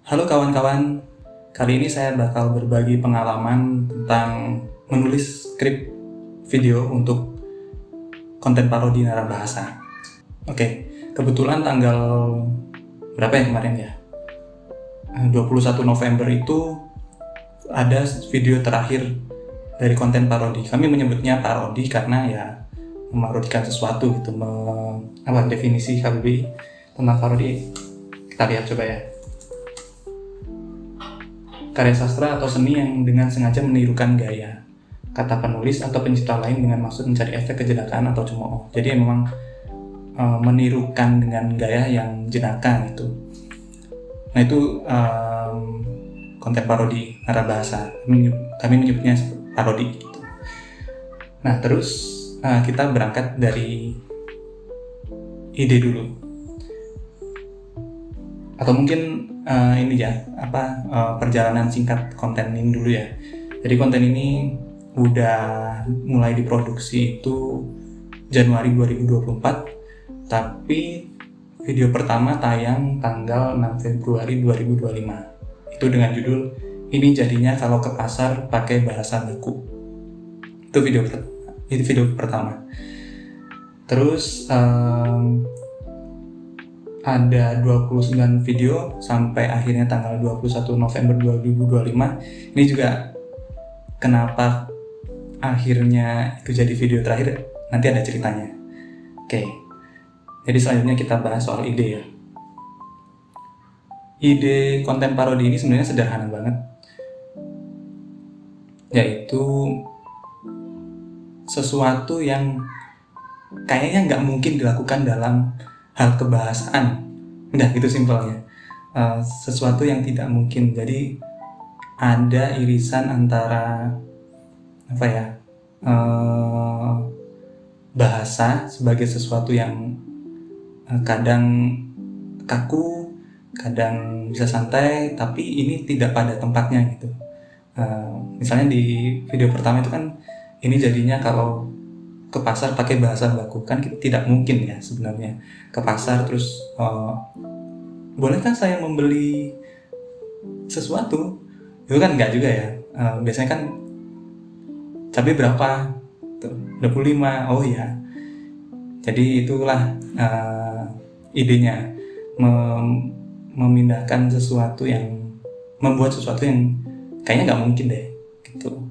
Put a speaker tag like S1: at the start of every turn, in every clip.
S1: Halo kawan-kawan, kali ini saya bakal berbagi pengalaman tentang menulis skrip video untuk konten parodi narabahasa. Oke, kebetulan tanggal berapa ya kemarin ya? 21 November itu ada video terakhir dari konten parodi. Kami menyebutnya parodi karena ya memarodikan sesuatu gitu. Definisi KBBI tentang parodi kita lihat coba ya. Karya sastra atau seni yang dengan sengaja menirukan gaya kata penulis atau pencipta lain dengan maksud mencari efek kejelakaan atau cemooh. Jadi memang menirukan dengan gaya yang jenaka gitu. Nah itu konten parodi narabahasa. Kami menyebutnya parodi gitu. Nah terus kita berangkat dari ide dulu. Atau mungkin perjalanan singkat konten ini dulu ya. Jadi konten ini udah mulai diproduksi itu Januari 2024, tapi video pertama tayang tanggal 6 Februari 2025. Itu dengan judul "Ini Jadinya Kalau ke Pasar Pakai Bahasa Baku". Itu video pertama. Terus ada 29 video sampai akhirnya tanggal 21 November 2025. Ini juga kenapa akhirnya itu jadi video terakhir, nanti ada ceritanya. Oke, jadi selanjutnya kita bahas soal ide ya. Ide konten parodi ini sebenarnya sederhana banget, yaitu sesuatu yang kayaknya nggak mungkin dilakukan dalam hal kebahasaan. Udah gitu simpelnya. Sesuatu yang tidak mungkin. Jadi ada irisan antara bahasa sebagai sesuatu yang kadang kaku, kadang bisa santai, tapi ini tidak pada tempatnya gitu. Misalnya di video pertama itu kan ini jadinya kalau ke pasar pakai bahasa baku, kan tidak mungkin ya sebenarnya ke pasar terus bolehkah saya membeli sesuatu, itu kan enggak juga ya. Biasanya kan cabai berapa tuh, 25, oh ya. Jadi itulah idenya, memindahkan sesuatu yang membuat sesuatu yang kayaknya nggak mungkin deh gitu.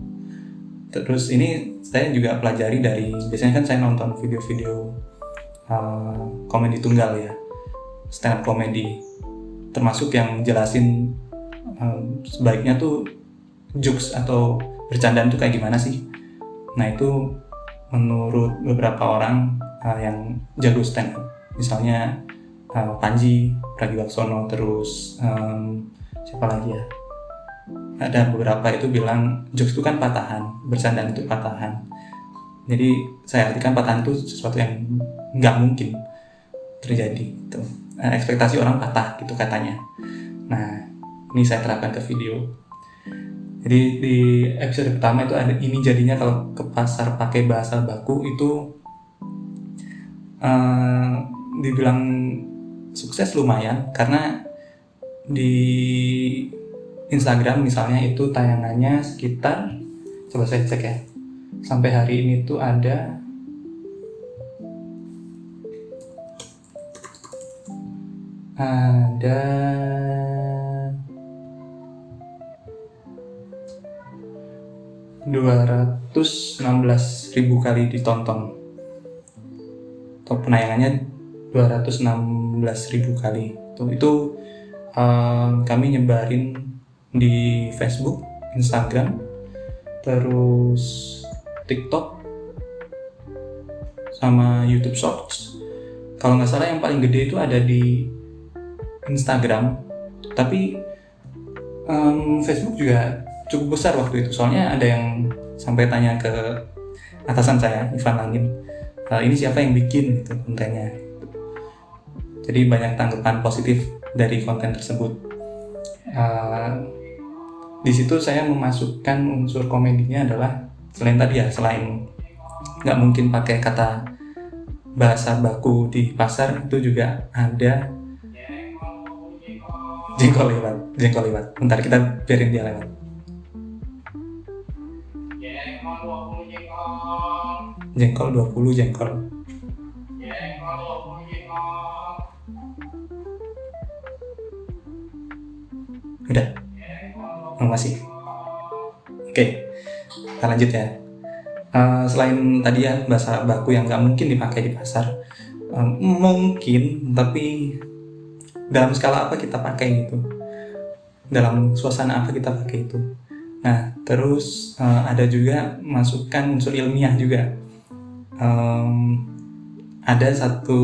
S1: Terus ini saya juga pelajari dari, biasanya kan saya nonton video-video komedi tunggal ya, stand up komedi, termasuk yang jelasin sebaiknya tuh jokes atau bercandaan tuh kayak gimana sih. Nah itu menurut beberapa orang yang jago stand up, misalnya Panji Pragiwaksono, terus siapa lagi ya, ada beberapa itu bilang jokes itu kan patahan, bercandaan itu patahan. Jadi saya artikan patahan itu sesuatu yang nggak mungkin terjadi gitu. Ekspektasi orang patah gitu katanya. Nah ini saya terapkan ke video. Jadi di episode pertama itu ada ini jadinya kalau ke pasar pakai bahasa baku, itu dibilang sukses lumayan, karena di Instagram misalnya itu tayangannya sekitar, coba saya cek ya, sampai hari ini tuh ada ada 216.000 kali ditonton, atau penayangannya 216.000 kali. Itu kami nyebarin di Facebook, Instagram, terus TikTok, sama YouTube Shorts. Kalau nggak salah yang paling gede itu ada di Instagram, tapi Facebook juga cukup besar waktu itu. Soalnya ada yang sampai tanya ke atasan saya, Ivan Langin, ini siapa yang bikin gitu kontennya. Jadi banyak tanggapan positif dari konten tersebut. Di situ saya memasukkan unsur komedinya adalah selain nggak mungkin pakai kata bahasa baku di pasar, itu juga ada Jengkol lewat. Bentar kita biarin dia lewat. Jengkol 20 jengkol. Udah? Oh, masih? Oke, kita lanjut ya. Selain tadi ya bahasa baku yang nggak mungkin dipakai di pasar, mungkin, tapi dalam skala apa kita pakai gitu, dalam suasana apa kita pakai itu. Nah, terus ada juga masukan unsur ilmiah juga. Ada satu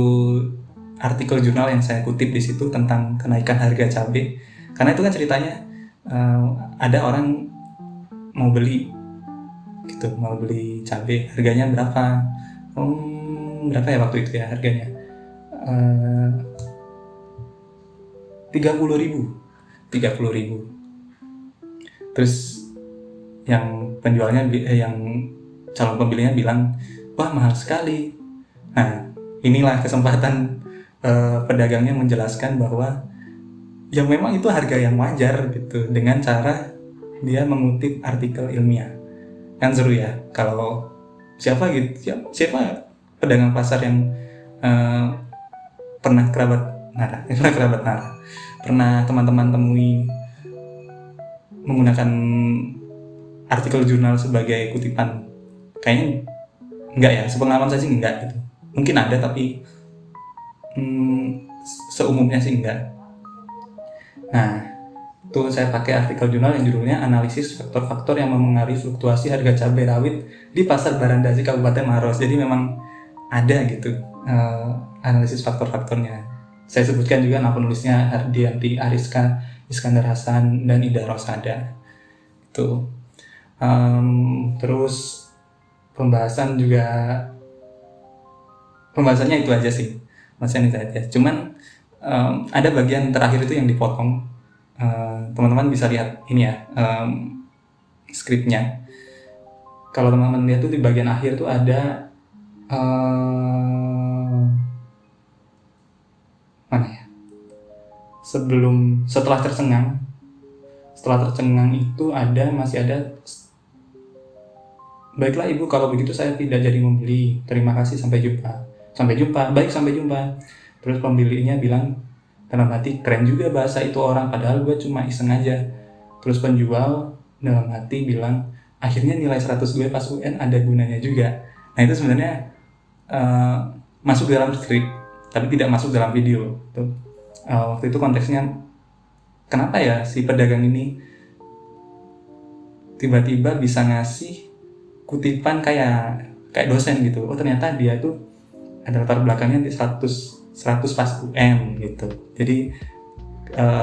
S1: artikel jurnal yang saya kutip di situ tentang kenaikan harga cabai, karena itu kan ceritanya ada orang mau beli cabai, harganya berapa? Berapa ya waktu itu ya harganya? 30.000. Terus yang penjualnya, yang calon pembelinya bilang, wah mahal sekali. Nah, inilah kesempatan pedagangnya menjelaskan bahwa ya memang itu harga yang wajar gitu, dengan cara dia mengutip artikel ilmiah. Kan seru ya kalau siapa pedagang pasar yang pernah teman-teman temui menggunakan artikel jurnal sebagai kutipan. Kayaknya enggak ya, sepengalaman saya sih enggak gitu. Mungkin ada tapi seumumnya sih enggak. Nah, itu saya pakai artikel jurnal yang judulnya Analisis Faktor-Faktor yang Mempengaruhi Fluktuasi Harga Cabai Rawit di Pasar Barandasi Kabupaten Maros. Jadi memang ada gitu analisis faktor-faktornya. Saya sebutkan juga nama penulisnya Ardianti Ariska, Iskandar Hasan, dan Ida Rosada. Itu. Terus pembahasannya itu aja sih. Cuman ada bagian terakhir itu yang dipotong. Teman-teman bisa lihat ini ya, skripnya. Kalau teman-teman lihat tuh di bagian akhir tuh ada mana ya? Setelah tercengang itu masih ada. Baiklah Ibu, kalau begitu saya tidak jadi membeli. Terima kasih, sampai jumpa. Baik, sampai jumpa. Terus pembelinya bilang dalam hati, keren juga bahasa itu orang, padahal gue cuma iseng aja. Terus penjual dalam hati bilang, akhirnya nilai 100 gue pas UN ada gunanya juga. Nah itu sebenarnya masuk dalam skrip, tapi tidak masuk dalam video. Waktu itu konteksnya, kenapa ya si pedagang ini tiba-tiba bisa ngasih kutipan kayak dosen gitu. Oh ternyata dia tuh ada latar belakangnya di 100 pas UN gitu. Jadi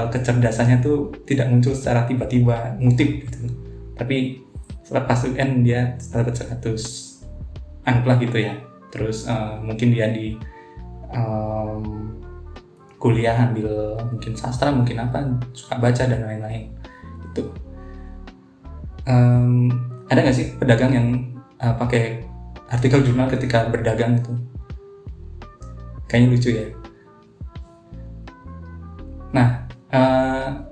S1: kecerdasannya tuh tidak muncul secara tiba-tiba ngutip gitu, tapi setelah pas UN dia dapat 100, anggaplah gitu ya. Terus mungkin dia di kuliah ambil mungkin sastra, mungkin apa, suka baca dan lain-lain gitu. Ada nggak sih pedagang yang pakai artikel jurnal ketika berdagang gitu? Kayaknya lucu ya. Nah,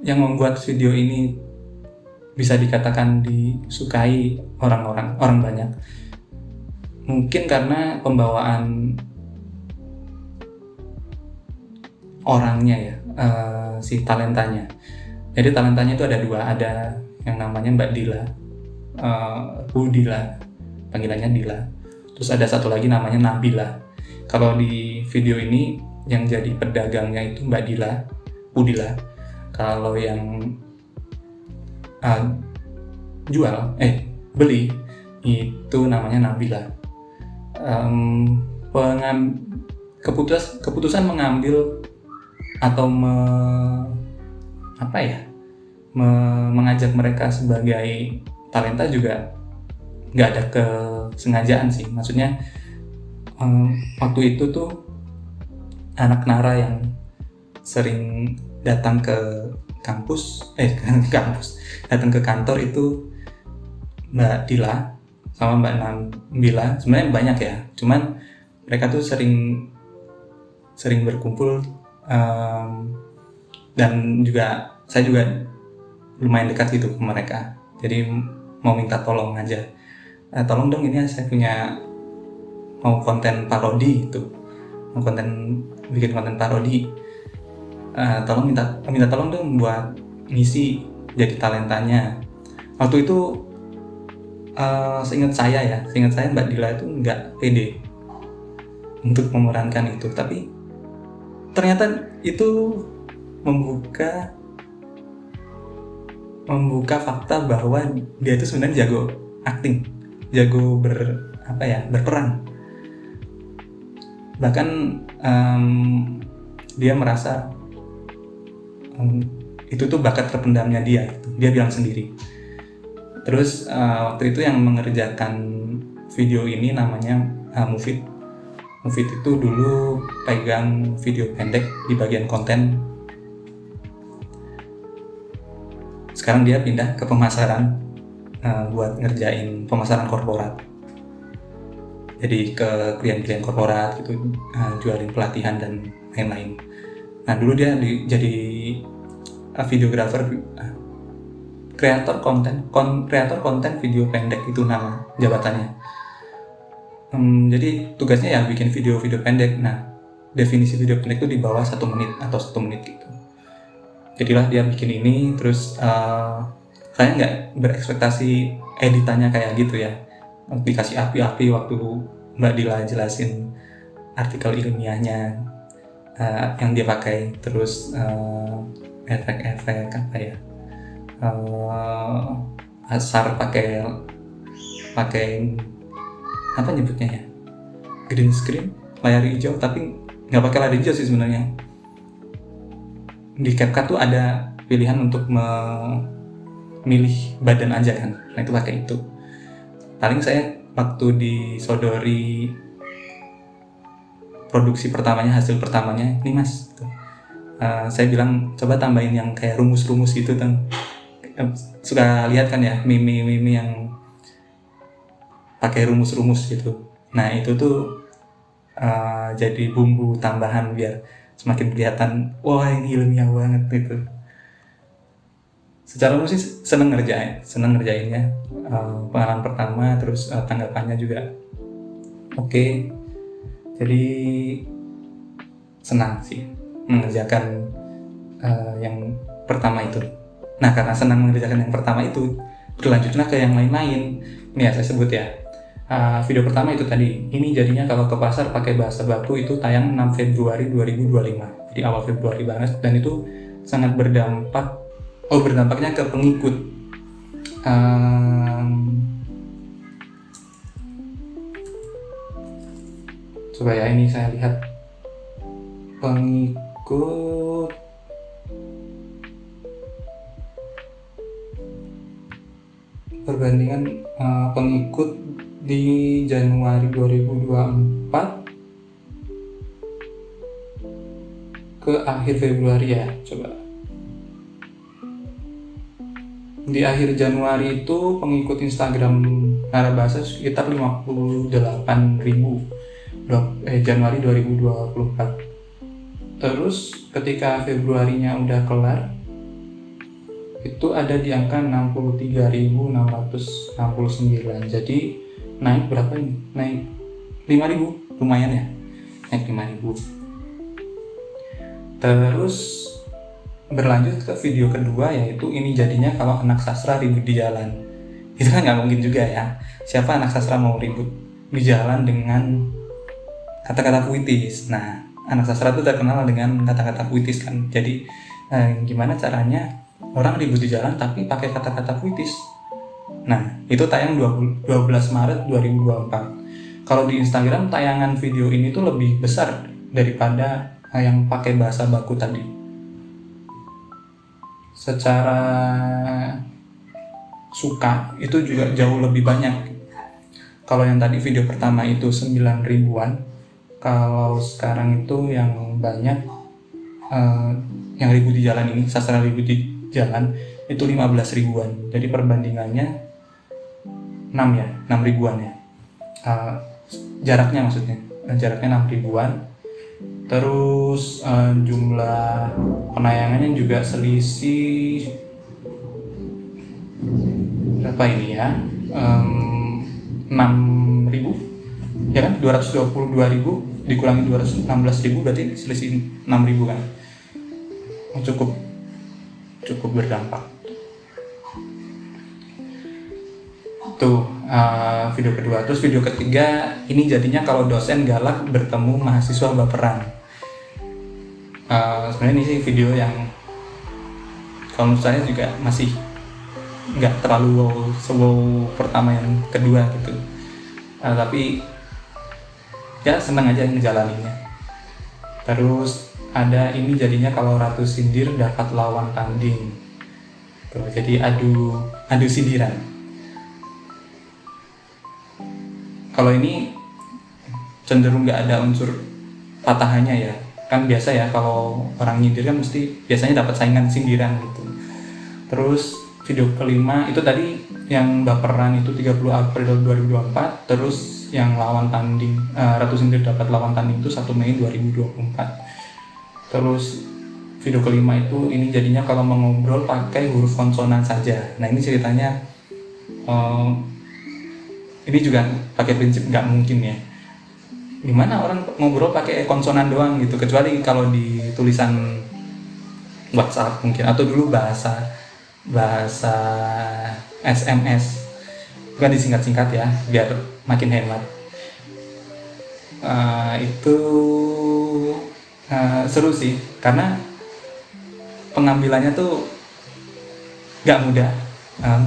S1: yang membuat video ini bisa dikatakan disukai orang banyak, mungkin karena pembawaan orangnya ya, si talentanya. Jadi talentanya itu ada dua, ada yang namanya Mbak Dila, Bu Dila, panggilannya Dila. Terus ada satu lagi namanya Nabila. Kalau di video ini yang jadi pedagangnya itu Mbak Dila, Bu Dila. Kalau yang beli itu namanya Nabila. Keputusan mengambil atau mengajak mereka sebagai talenta juga nggak ada kesengajaan sih. Maksudnya waktu itu tuh anak Nara yang sering datang ke datang ke kantor itu Mbak Dila sama Mbak Nabila. Sebenarnya banyak ya, cuman mereka tuh sering berkumpul dan juga saya juga lumayan dekat gitu ke mereka, jadi mau minta tolong aja, tolong dong ini saya punya mau konten parodi gitu, mau bikin konten parodi, tolong minta tolong dong buat ngisi jadi talentanya. Waktu itu seingat saya Mbak Dila itu nggak pede untuk memerankan itu, tapi ternyata itu membuka fakta bahwa dia itu sebenarnya jago acting, jago berperan. Bahkan dia merasa itu tuh bakat terpendamnya dia, gitu. Dia bilang sendiri. Terus waktu itu yang mengerjakan video ini namanya Mufid. Mufid itu dulu pegang video pendek di bagian konten. Sekarang dia pindah ke pemasaran, buat ngerjain pemasaran korporat. Jadi ke klien-klien korporat gitu, jualin pelatihan dan lain-lain. Nah dulu dia jadi videographer, kreator konten video pendek, itu nama jabatannya. Jadi tugasnya ya bikin video-video pendek. Nah definisi video pendek itu di bawah 1 menit atau 1 menit gitu. Jadilah dia bikin ini. Terus saya nggak berekspektasi editannya kayak gitu ya, dikasih api-api waktu Mbak Dila jelasin artikel ilmiahnya yang dia pakai. Terus efek-efek asar pakai apa nyebutnya ya, green screen, layar hijau, tapi nggak pakai layar hijau sih sebenarnya. Di CapCut tuh ada pilihan untuk memilih badan aja kan, nah itu pakai itu. Paling saya waktu disodori produksi pertamanya, hasil pertamanya, ini mas, saya bilang coba tambahin yang kayak rumus-rumus gitu kan. Suka lihat kan ya meme yang pakai rumus-rumus gitu. Nah itu tuh jadi bumbu tambahan biar semakin kelihatan, wah ini ilmiah banget gitu. Secara umum sih seneng ngerjainnya. Pengalaman pertama, terus tanggapannya juga oke. Jadi senang sih mengerjakan yang pertama itu. Nah karena senang mengerjakan yang pertama itu, berlanjutlah ke yang lain-lain. Ini ya saya sebut ya. Video pertama itu tadi, ini jadinya kalau ke pasar pakai bahasa baku, itu tayang 6 Februari 2025. Jadi awal Februari banget, dan itu sangat berdampaknya ke pengikut. Coba ya, ini saya lihat pengikut perbandingan pengikut di Januari 2024 ke akhir Februari ya. Coba di akhir Januari itu pengikut Instagram Narabahasa sekitar 58.000 Januari 2024. Terus ketika Februarinya udah kelar, itu ada di angka 63.669. Jadi naik berapa ini? Naik 5.000, lumayan ya, naik 5.000. Terus berlanjut ke video kedua, yaitu ini jadinya kalau anak sastra ribut di jalan. Itu kan nggak mungkin juga ya, siapa anak sastra mau ribut di jalan dengan kata-kata puitis. Nah anak sastra itu terkenal dengan kata-kata puitis kan. Jadi gimana caranya orang ribut di jalan tapi pakai kata-kata puitis. Nah itu tayang 12 Maret 2024. Kalau di Instagram tayangan video ini tuh lebih besar daripada yang pakai bahasa baku tadi. Secara suka itu juga jauh lebih banyak. Kalau yang tadi video pertama itu 9 ribuan, kalau sekarang itu yang banyak yang ribut di jalan ini, sastra ribut di jalan itu 15 ribuan. Jadi perbandingannya 6 ribuan ya. Jaraknya maksudnya, jaraknya 6 ribuan. Terus jumlah penayangannya juga selisih berapa ini ya, 6.000 ya kan, 222.000 dikurangi 216.000 berarti selisih 6.000 kan. Cukup berdampak tuh. Video kedua. Terus video ketiga ini jadinya kalau dosen galak bertemu mahasiswa baperan. Sebenarnya ini sih video yang kalau menurut saya juga masih nggak terlalu wow pertama yang kedua gitu, tapi ya senang aja ngejalaninnya. Terus ada ini jadinya kalau Ratu Sindir dapat lawan tanding tuh, jadi adu sindiran. Kalau ini cenderung nggak ada unsur patahannya ya, kan biasa ya kalau orang nyindir kan mesti biasanya dapat saingan sindiran gitu. Terus video kelima itu tadi yang baperan itu 30 April 2024, terus yang lawan tanding Ratu Sindir dapat lawan tanding itu 1 Mei 2024. Terus video kelima itu ini jadinya kalau mengobrol pakai huruf konsonan saja. Nah ini ceritanya ini juga pakai prinsip nggak mungkin ya. Gimana orang ngobrol pakai konsonan doang gitu, kecuali kalau di tulisan WhatsApp mungkin, atau dulu bahasa SMS, bukan disingkat-singkat ya biar makin hemat. Itu seru sih karena pengambilannya tuh nggak mudah.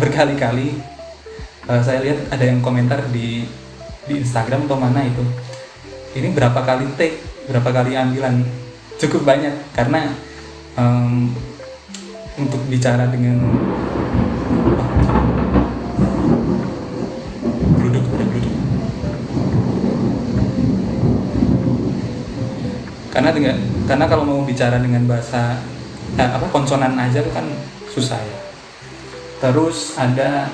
S1: Berkali-kali saya lihat ada yang komentar di Instagram atau mana itu, ini berapa kali take, berapa kali ambilan, cukup banyak karena untuk bicara dengan duduk karena kalau mau bicara dengan bahasa konsonan aja kan susah ya. Terus ada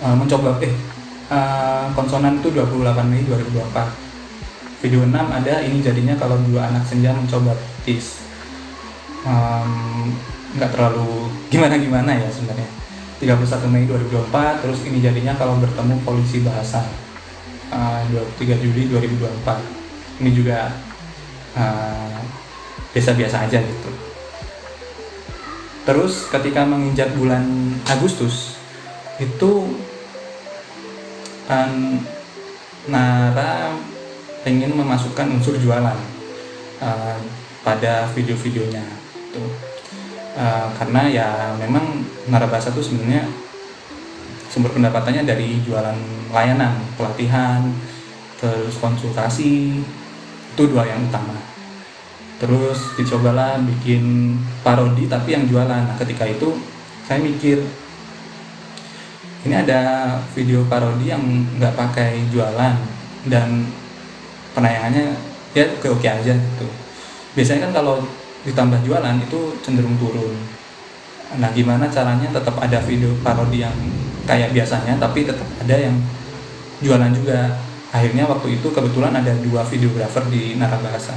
S1: mencoba konsonan itu 28 Mei 2024. Video 6 ada ini jadinya kalau dua anak senja mencoba tis. Nggak terlalu gimana ya sebenarnya. 31 Mei 2024. Terus ini jadinya kalau bertemu polisi bahasa 23 Juli 2024. Ini juga biasa-biasa aja gitu. Terus ketika menginjak bulan Agustus itu Nara pengen memasukkan unsur jualan pada video-videonya tuh. Karena ya memang Nara Bahasa tuh sebenarnya sumber pendapatannya dari jualan layanan, pelatihan, terus konsultasi, itu dua yang utama. Terus dicobalah bikin parodi tapi yang jualan. Nah ketika itu saya mikir, ini ada video parodi yang nggak pakai jualan dan penayangannya ya oke aja gitu. Biasanya kan kalau ditambah jualan itu cenderung turun. Nah gimana caranya tetap ada video parodi yang kayak biasanya tapi tetap ada yang jualan juga. Akhirnya waktu itu kebetulan ada dua videografer di Nara Bahasa,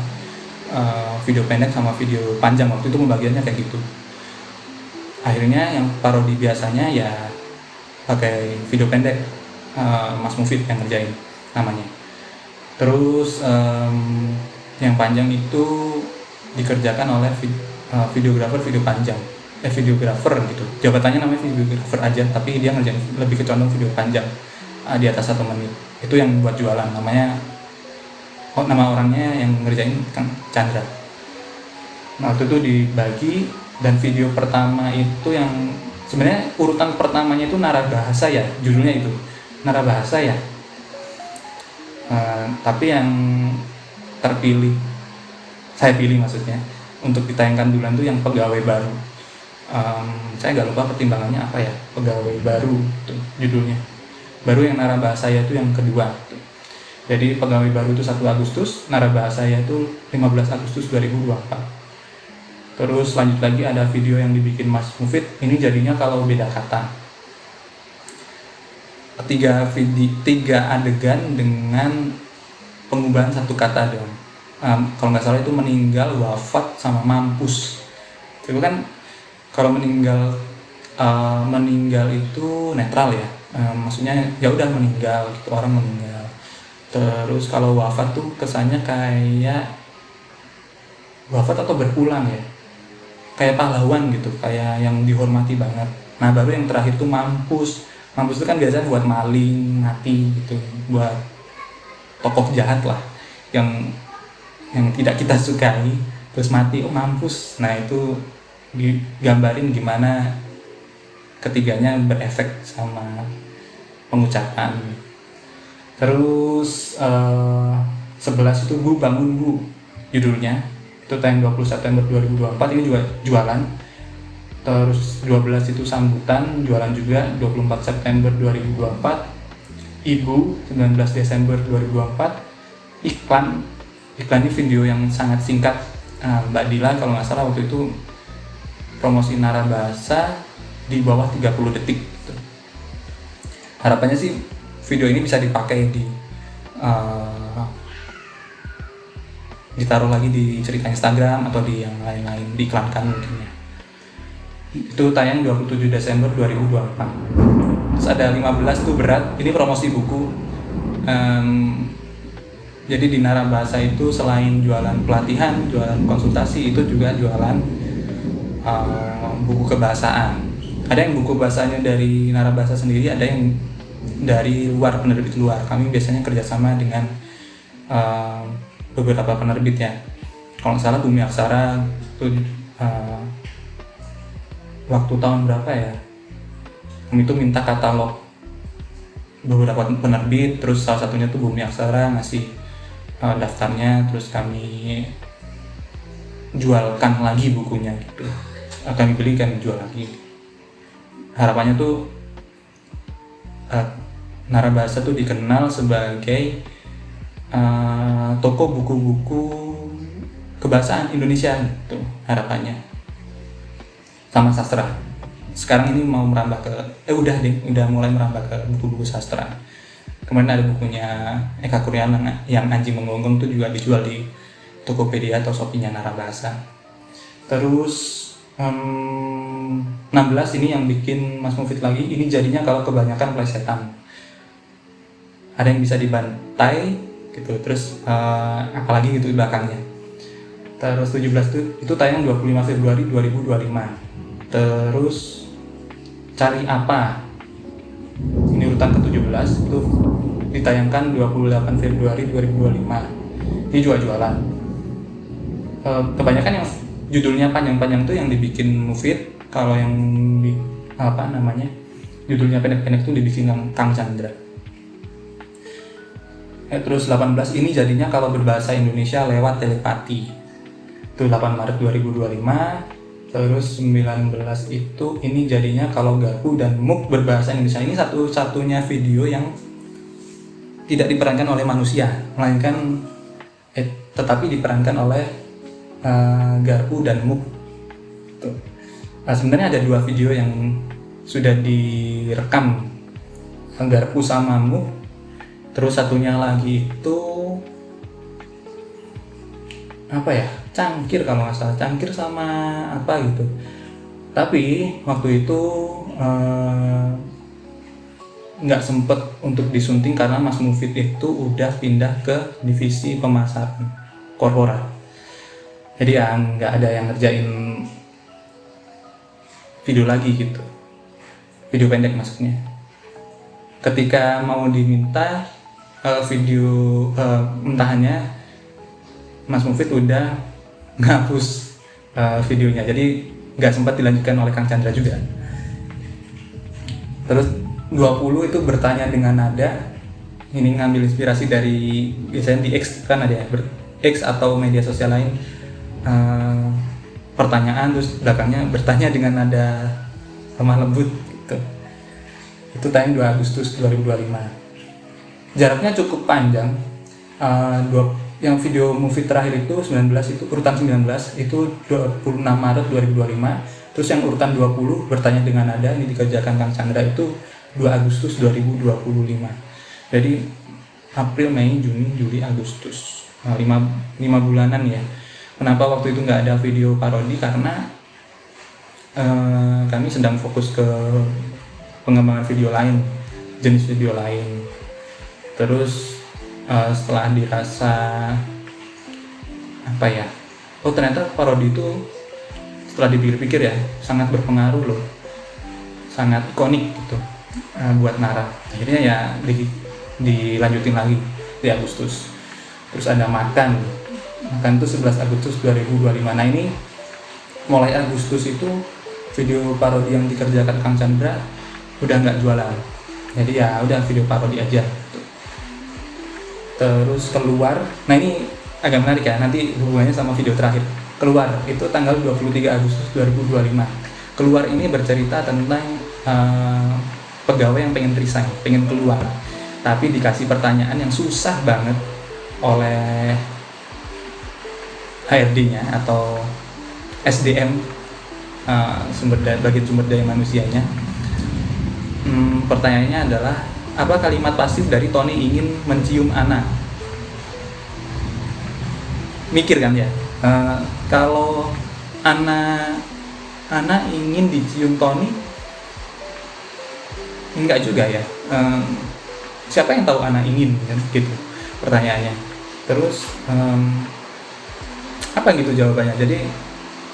S1: video pendek sama video panjang, waktu itu pembagiannya kayak gitu. Akhirnya yang parodi biasanya ya pakai video pendek, Mas Mufid yang ngerjain namanya. Terus yang panjang itu dikerjakan oleh videografer video panjang, videografer gitu. Jabatannya namanya videografer aja, tapi dia ngerjain lebih kecondong video panjang di atas 1 menit. Itu yang buat jualan, namanya nama orangnya yang ngerjain Kang Chandra. Nah waktu itu dibagi, dan video pertama itu yang sebenarnya urutan pertamanya itu Nara Bahasa ya, judulnya itu Nara Bahasa ya. Tapi yang terpilih, saya pilih maksudnya, untuk ditayangkan duluan tuh yang pegawai baru. Saya nggak lupa pertimbangannya apa ya, pegawai baru tuh judulnya. Baru yang Nara Bahasa ya itu yang kedua tuh. Jadi pegawai baru itu 1 Agustus, Nara Bahasa ya itu 15 Agustus 2024. Terus lanjut lagi ada video yang dibikin Mas Mufid, ini jadinya kalau beda kata. 3 adegan dengan pengubahan 1 kata dong. kalau nggak salah itu meninggal, wafat, sama mampus. Itu kan kalau meninggal itu netral ya, maksudnya ya udah meninggal gitu, orang meninggal. Terus kalau wafat tuh kesannya kayak wafat atau berulang ya, kayak pahlawan gitu, kayak yang dihormati banget. Nah baru yang terakhir tuh mampus. Mampus itu kan biasanya buat maling, mati gitu, buat tokoh jahat lah yang tidak kita sukai terus mati, oh mampus. Nah itu digambarin gimana ketiganya berefek sama pengucapan. Terus 11 itu Bu Bangun Bu judulnya, itu tayang 20 September 2024, ini juga jualan. Terus 12 itu Sambutan, jualan juga 24 September 2024. Ibu 19 Desember 2024. Iklan ini video yang sangat singkat, Mbak Dila kalau nggak salah waktu itu promosi Narabahasa di bawah 30 detik gitu. Harapannya sih video ini bisa dipakai ditaruh lagi di cerita Instagram atau di yang lain-lain, diiklankan mungkin ya. Itu tayang 27 Desember 2024. Terus ada 15 tuh Berat, ini promosi buku. Jadi di Narabahasa itu selain jualan pelatihan, jualan konsultasi, itu juga jualan buku kebahasaan. Ada yang buku bahasanya dari Narabahasa sendiri, ada yang dari luar, penerbit luar. Kami biasanya kerjasama dengan beberapa penerbit ya. Kalau nggak salah Bumi Aksara itu waktu tahun berapa ya, kami itu minta katalog beberapa penerbit, terus salah satunya tuh Bumi Aksara ngasih daftarnya, terus kami jualkan lagi bukunya gitu. Kami beli, kami jual lagi. Harapannya tuh Narabahasa tuh dikenal sebagai toko buku-buku kebahasaan Indonesia gitu harapannya, sama sastra. Sekarang ini mau merambah ke udah mulai merambah ke buku-buku sastra. Kemarin ada bukunya Eka Kurniawan yang Anjing Menggonggong tuh juga dijual di Tokopedia atau Shopee-nya Narabahasa. Terus 16 ini yang bikin Mas Mufid lagi, ini jadinya kalau kebanyakan plesetan. Ada yang bisa dibantai gitu, terus apalagi gitu di belakangnya. Terus 17 itu tayang 25 Februari 2025. Terus Cari Apa, ini urutan ke-17, itu ditayangkan 28 Februari 2025. Ini juga jualan. Kebanyakan yang judulnya panjang-panjang tuh yang dibikin Mufid. Kalau yang judulnya pendek-pendek tuh dibikin Kang Chandra. Terus 18 ini jadinya kalau berbahasa Indonesia lewat telepati, itu 8 Maret 2025. Terus 19 itu ini jadinya kalau Garpu dan Muk berbahasa Indonesia. Ini satu-satunya video yang tidak diperankan oleh manusia, melainkan tetapi diperankan oleh Garpu dan Muk. Sebenarnya ada 2 video yang sudah direkam, Garpu sama Muk. Terus satunya lagi itu Cangkir kalau nggak salah, Cangkir sama apa gitu. Tapi waktu itu nggak sempet untuk disunting karena Mas Mufid itu udah pindah ke divisi pemasaran korporat. Jadi ya nggak ada yang ngerjain video lagi gitu, video pendek maksudnya. Ketika mau diminta video mentahannya, Mas Mufid udah ngapus videonya, jadi nggak sempat dilanjutkan oleh Kang Chandra juga. Terus 20 itu Bertanya dengan Nada, ini ngambil inspirasi dari biasanya di X kan ada ya, X atau media sosial lain, pertanyaan terus belakangnya bertanya dengan nada lemah lembut gitu. Itu tayang 2 Agustus 2025. Jaraknya cukup panjang. Yang video Mufid terakhir itu 19 itu urutan 19 itu 26 Maret 2025. Terus yang urutan 20 Bertanya dengan Nada, ini dikerjakan Kang Chandra, itu 2 Agustus 2025. Jadi April, Mei, Juni, Juli, Agustus. 5 bulanan ya. Kenapa waktu itu nggak ada video parodi? Karena kami sedang fokus ke pengembangan video lain, jenis video lain. Terus setelah dirasa apa ya, oh ternyata parodi itu setelah dipikir-pikir ya sangat berpengaruh loh, sangat ikonik gitu buat Nara. Akhirnya ya dilanjutin lagi di Agustus. Terus ada makan itu 11 Agustus 2025. Nah ini mulai Agustus itu video parodi yang dikerjakan Kang Chandra udah nggak jualan, jadi ya udah video parodi aja gitu. Terus keluar, nah ini agak menarik ya, nanti hubungannya sama video terakhir. Keluar itu tanggal 23 Agustus 2025. Keluar ini bercerita tentang pegawai yang pengen resign, pengen keluar, tapi dikasih pertanyaan yang susah banget oleh HRD-nya atau SDM, bagian sumber daya manusianya. Pertanyaannya adalah, apa kalimat pasif dari Tony ingin mencium Ana? Mikir kan ya, kalau Ana ingin dicium Tony, enggak juga ya. Siapa yang tahu Ana ingin kan, gitu pertanyaannya. Terus apa gitu jawabannya? Jadi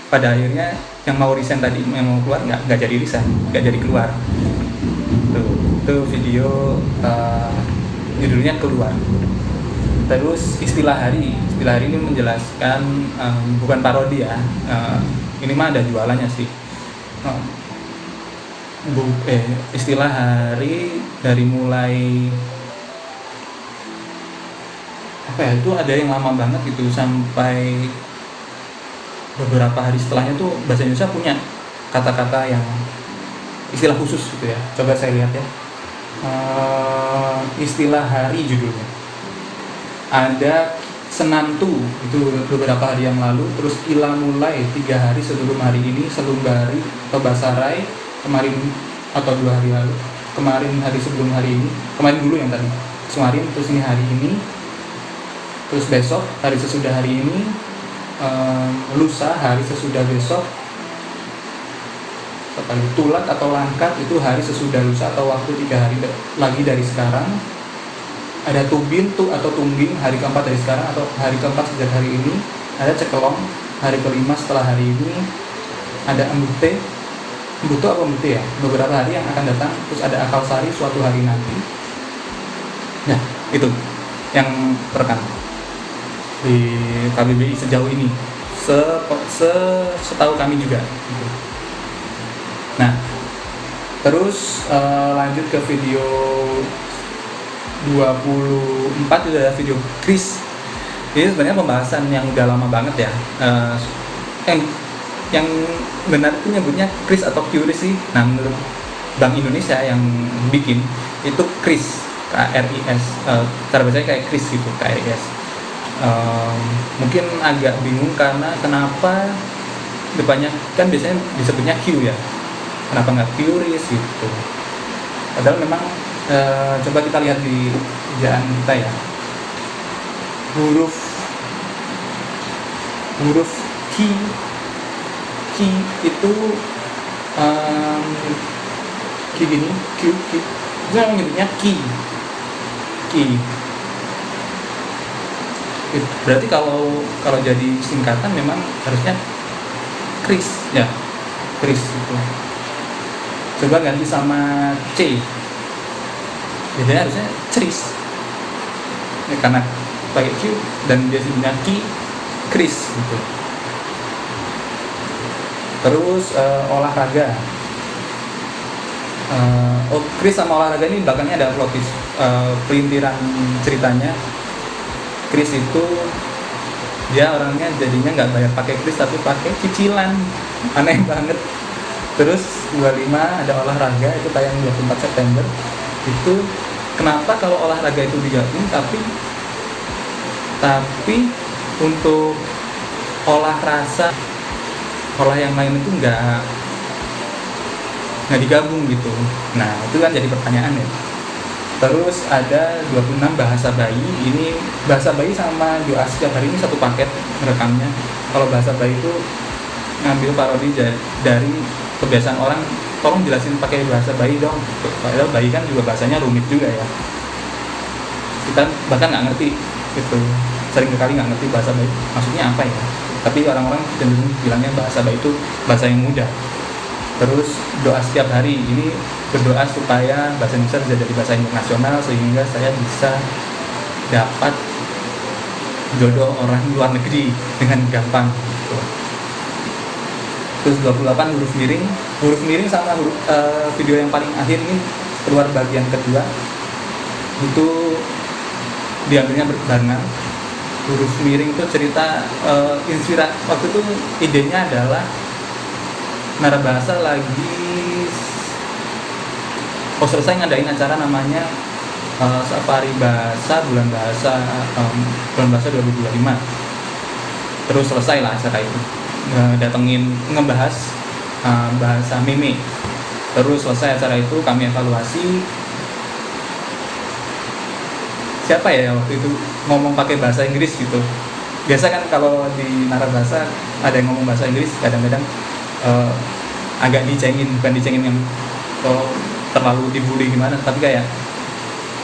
S1: pada akhirnya yang mau resign tadi, yang mau keluar nggak jadi resign, nggak jadi keluar. Tuh video judulnya Keluar. Terus istilah hari ini menjelaskan, bukan parodi ya, ini mah ada jualannya sih. Istilah hari dari mulai apa ya, itu ada yang lama banget gitu sampai beberapa hari setelahnya tuh bahasa Indonesia punya kata-kata yang istilah khusus gitu ya. Coba saya lihat ya, istilah hari judulnya ada Senantu, itu beberapa hari yang lalu. Terus Ila Mulai 3 hari sebelum hari ini, Selumbari atau Basarai kemarin atau 2 hari lalu, kemarin hari sebelum hari ini, kemarin dulu yang tadi kemarin, terus ini hari ini, terus besok hari sesudah hari ini, lusa hari sesudah besok, tulat atau langkat itu hari sesudah lusa atau waktu 3 hari lagi dari sekarang. Ada tubin atau tumbing hari keempat dari sekarang atau hari keempat sejak hari ini. Ada cekelong hari kelima setelah hari ini. Ada embute apa embute ya, beberapa hari yang akan datang. Terus ada akal sari suatu hari nanti. Nah itu yang terekam di KBBI sejauh ini, setahu kami juga gitu. Nah terus lanjut ke video 24, itu ada video Chris. Ini sebenarnya pembahasan yang udah lama banget ya, yang benar itu nyebutnya Chris atau Curious sih. Nah menurut Bank Indonesia yang bikin itu Chris, KRIS, cara bacanya kayak Chris gitu, KRIS. Mungkin agak bingung karena kenapa depannya kan biasanya disebutnya Q ya, kenapa nggak Curious gitu. Padahal memang coba kita lihat di ejaan kita ya, huruf Q itu Q gini, Q kita menyebutnya Q. Berarti kalau jadi singkatan memang harusnya Chris ya, Chris itu. Coba ganti sama C, jadi harusnya Chris ya, karena pakai Q dan dia sebenarnya Chris gitu. Terus olahraga, Chris sama olahraga ini belakangnya ada plotis, pelintiran ceritanya. Chris itu dia orangnya jadinya nggak bayar pakai Chris tapi pakai cicilan, aneh banget. Terus 25 ada olahraga, itu tayang 24 September. Itu kenapa kalau olahraga itu digabung tapi untuk olah rasa, olah yang lain itu nggak digabung gitu. Nah itu kan jadi pertanyaan ya, Terus ada 26 bahasa bayi. Ini bahasa bayi sama doa setiap hari ini satu paket merekamnya. Kalau bahasa bayi itu ngambil parodi dari kebiasaan orang, tolong jelasin pakai bahasa bayi dong. Padahal bayi kan juga bahasanya rumit juga ya. Kita bahkan nggak ngerti gitu. Sering kali nggak ngerti bahasa bayi maksudnya apa ya. Tapi orang-orang cenderung bilangnya bahasa bayi itu bahasa yang mudah. Terus doa setiap hari, ini berdoa supaya bahasa Indonesia bisa jadi bahasa internasional sehingga saya bisa dapat jodoh orang luar negeri dengan gampang gitu. Terus 28 huruf miring sama video yang paling akhir ini keluar bagian kedua itu diambilnya berbarengan. Huruf miring itu cerita inspirasi waktu itu, idenya adalah Narabahasa lagi selesai ngadain acara namanya Safari Bahasa Bulan Bahasa 2025. Terus selesai lah acara itu, datengin ngebahas bahasa meme. Terus selesai acara itu kami evaluasi, siapa ya waktu itu ngomong pakai bahasa Inggris gitu. Biasa kan kalau di Narabahasa ada yang ngomong bahasa Inggris kadang-kadang agak bukan dicengin yang terlalu dibully gimana, tapi kayak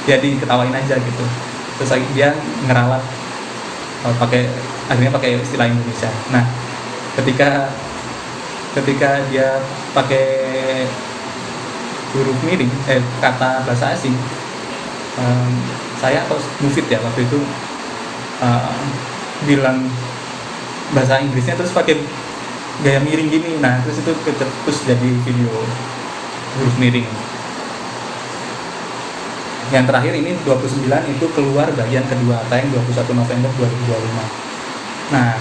S1: dia diketawain aja gitu. Terus dia ngeralat akhirnya pakai istilah Indonesia. Nah, ketika dia pakai huruf miring, kata bahasa asing, saya atau Mufid ya waktu itu bilang bahasa Inggrisnya terus pakai gaya miring gini. Nah, terus itu terus jadi video huruf miring. Yang terakhir ini 29 itu keluar bagian kedua, tayang 21 November 2025. Nah,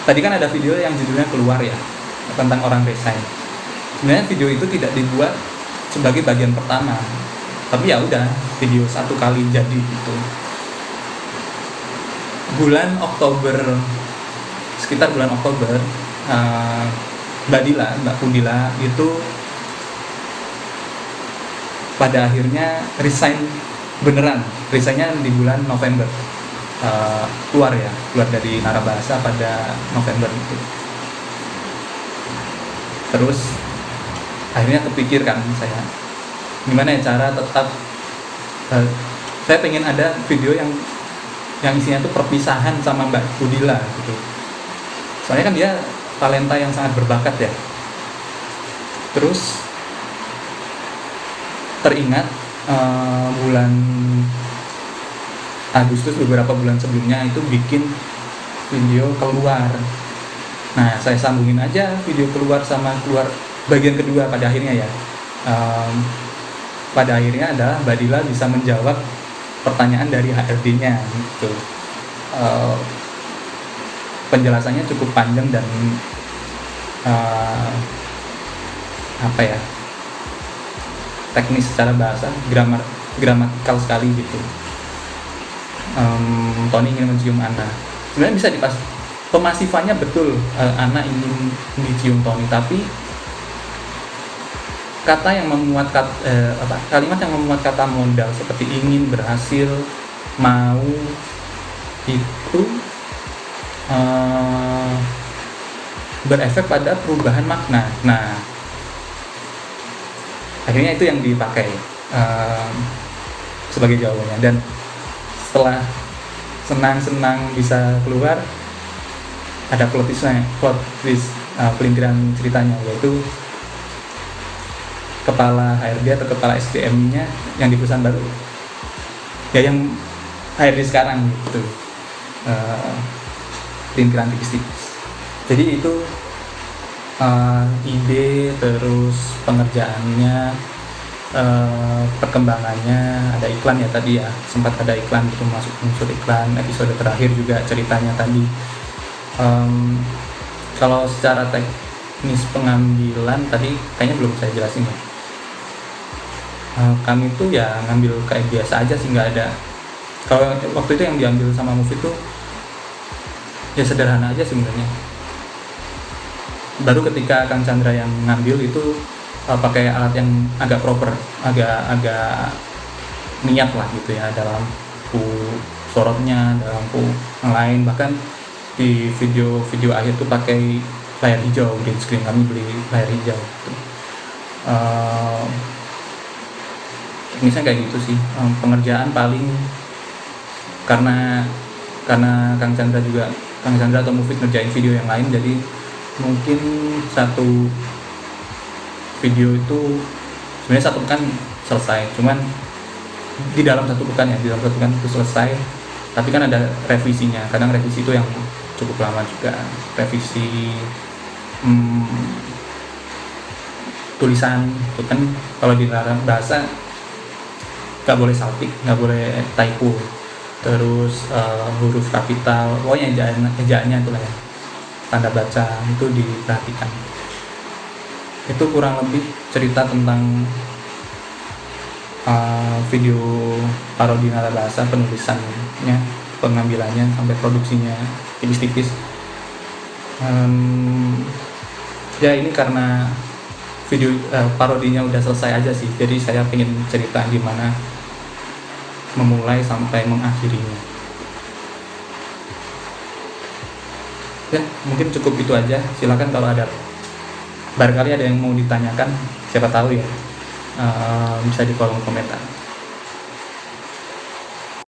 S1: tadi kan ada video yang judulnya keluar ya, tentang orang resign. Sebenarnya video itu tidak dibuat sebagai bagian pertama, tapi ya udah video satu kali jadi gitu. Sekitar bulan Oktober, Mbak Pundila itu pada akhirnya resign beneran. Resignnya di bulan November, keluar dari Narabahasa pada November itu. Terus akhirnya kepikirkan saya, gimana ya cara tetap saya pengen ada video yang isinya tuh perpisahan sama Mbak Pundila gitu. Soalnya kan dia talenta yang sangat berbakat ya. Terus teringat bulan Agustus beberapa bulan sebelumnya itu bikin video keluar. Nah, saya sambungin aja video keluar bagian kedua pada akhirnya ya. Pada akhirnya adalah Mbak Dila bisa menjawab pertanyaan dari HRD-nya gitu. Penjelasannya cukup panjang dan teknis secara bahasa, gramatikal sekali gitu. Tony ingin mencium Ana. Sebenarnya bisa pemasifannya betul, Ana ingin dicium Tony, tapi kalimat yang memuat kata modal seperti ingin, berhasil, mau itu berefek pada perubahan makna. Nah, akhirnya itu yang dipakai sebagai jawabannya. Dan setelah senang-senang bisa keluar, ada plot twist, pelintiran ceritanya, yaitu kepala HRD atau kepala SDM-nya yang di perusahaan baru ya, yang HRD sekarang gitu. Pelintiran tipis-tipis. Jadi itu ide, terus pengerjaannya, perkembangannya. Ada iklan ya tadi ya, sempat ada iklan itu, masuk unsur iklan. Episode terakhir juga ceritanya tadi. Kalau secara teknis pengambilan tadi kayaknya belum saya jelasin ya. Kami tuh ya ngambil kayak biasa aja sih, nggak ada. Kalau waktu itu yang diambil sama Mufid tuh ya sederhana aja sebenarnya. Baru ketika Kang Chandra yang ngambil itu pakai alat yang agak proper, agak niat lah gitu ya, ada lampu sorotnya, ada lampu yang lain, bahkan di video akhir tuh pakai layar hijau, green screen, kami beli layar hijau gitu. Misalnya kayak gitu sih. Pengerjaan paling karena Kang Chandra atau Mufid ngerjain video yang lain, jadi mungkin satu video itu sebenarnya satu pekan selesai, cuman di dalam satu pekan itu selesai, tapi kan ada revisinya. Kadang revisi itu yang cukup lama juga, revisi tulisan itu kan, kalau di dalam bahasa nggak boleh saltik, nggak boleh typo, terus huruf kapital, pokoknya ejaannya itu lah ya, tanda baca itu diperhatikan. Itu kurang lebih cerita tentang video parodi nara bahasa, penulisannya, pengambilannya sampai produksinya tipis-tipis. Ya ini karena video parodinya udah selesai aja sih, jadi saya pengen cerita gimana memulai sampai mengakhirinya. Ya mungkin cukup itu aja, silakan kalau ada barangkali ada yang mau ditanyakan, siapa tahu ya, bisa di kolom komentar.